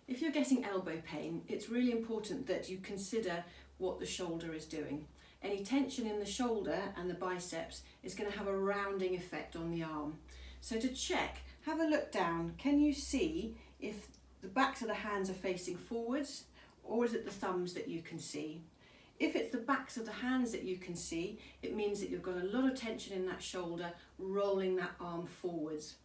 If you're getting elbow pain, it's really important that you consider what the shoulder is doing. Any tension in the shoulder and the biceps is going to have a rounding effect on the arm. So to check, have a look down. Can you see if the backs of the hands are facing forwards, or is it the thumbs that you can see? If it's the backs of the hands that you can see, it means that you've got a lot of tension in that shoulder, rolling that arm forwards.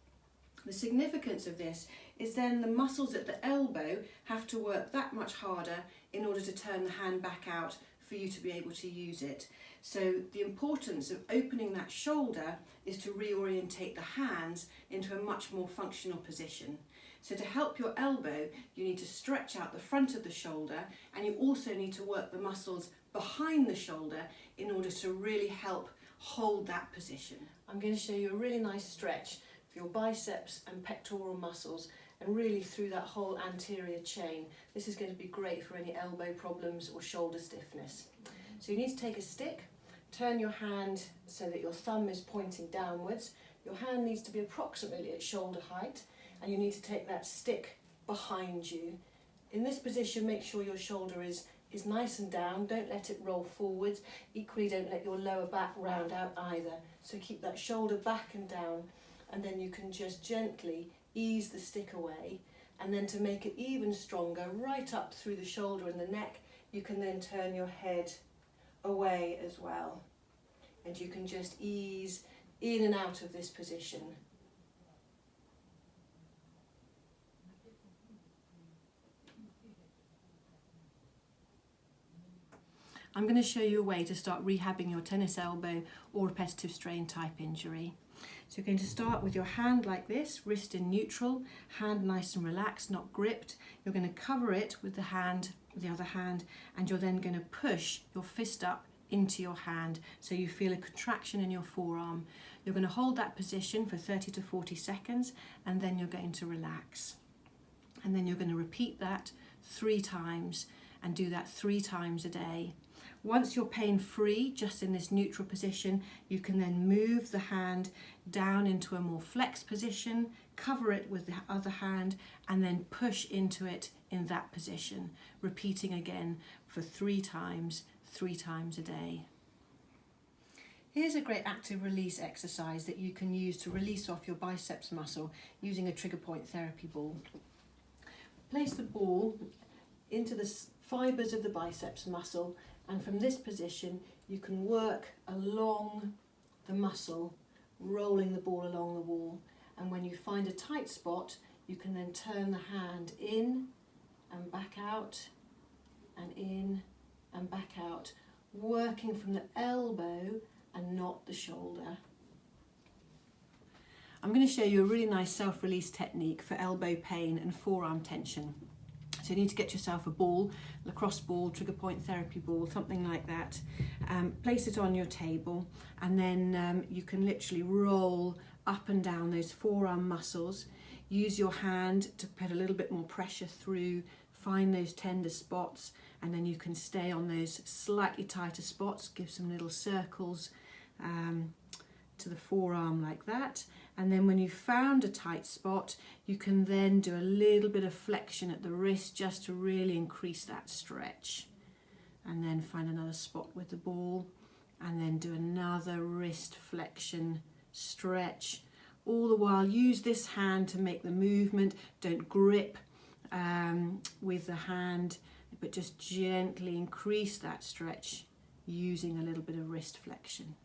The significance of this is then the muscles at the elbow have to work that much harder in order to turn the hand back out for you to be able to use it. So the importance of opening that shoulder is to reorientate the hands into a much more functional position. So to help your elbow, you need to stretch out the front of the shoulder, and you also need to work the muscles behind the shoulder in order to really help hold that position. I'm going to show you a really nice stretch for your biceps and pectoral muscles, and really through that whole anterior chain. This is going to be great for any elbow problems or shoulder stiffness. So you need to take a stick, turn your hand so that your thumb is pointing downwards. Your hand needs to be approximately at shoulder height, and you need to take that stick behind you. In this position, make sure your shoulder is nice and down. Don't let it roll forwards. Equally, don't let your lower back round out either. So keep that shoulder back and down, and then you can just gently ease the stick away. And then to make it even stronger, right up through the shoulder and the neck, you can then turn your head away as well. And you can just ease in and out of this position. I'm going to show you a way to start rehabbing your tennis elbow or repetitive strain type injury. So you're going to start with your hand like this, wrist in neutral, hand nice and relaxed, not gripped. You're going to cover it with the other hand, and you're then going to push your fist up into your hand so you feel a contraction in your forearm. You're going to hold that position for 30 to 40 seconds, and then you're going to relax. And then you're going to repeat that 3 times and do that 3 times a day. Once you're pain-free, just in this neutral position, you can then move the hand down into a more flexed position, cover it with the other hand, and then push into it in that position, repeating again for 3 times a day. Here's a great active release exercise that you can use to release off your biceps muscle using a trigger point therapy ball. Place the ball into the fibres of the biceps muscle, and from this position you can work along the muscle, rolling the ball along the wall. And when you find a tight spot, you can then turn the hand in and back out, and in and back out, working from the elbow and not the shoulder. I'm going to show you a really nice self-release technique for elbow pain and forearm tension. So you need to get yourself a ball, lacrosse ball, trigger point therapy ball, something like that. Place it on your table, and then you can literally roll up and down those forearm muscles. Use your hand to put a little bit more pressure through, find those tender spots, and then you can stay on those slightly tighter spots. Give some little circles to the forearm like that. And then when you've found a tight spot, you can then do a little bit of flexion at the wrist just to really increase that stretch. And then find another spot with the ball, and then do another wrist flexion, stretch. All the while use this hand to make the movement. Don't grip with the hand, but just gently increase that stretch using a little bit of wrist flexion.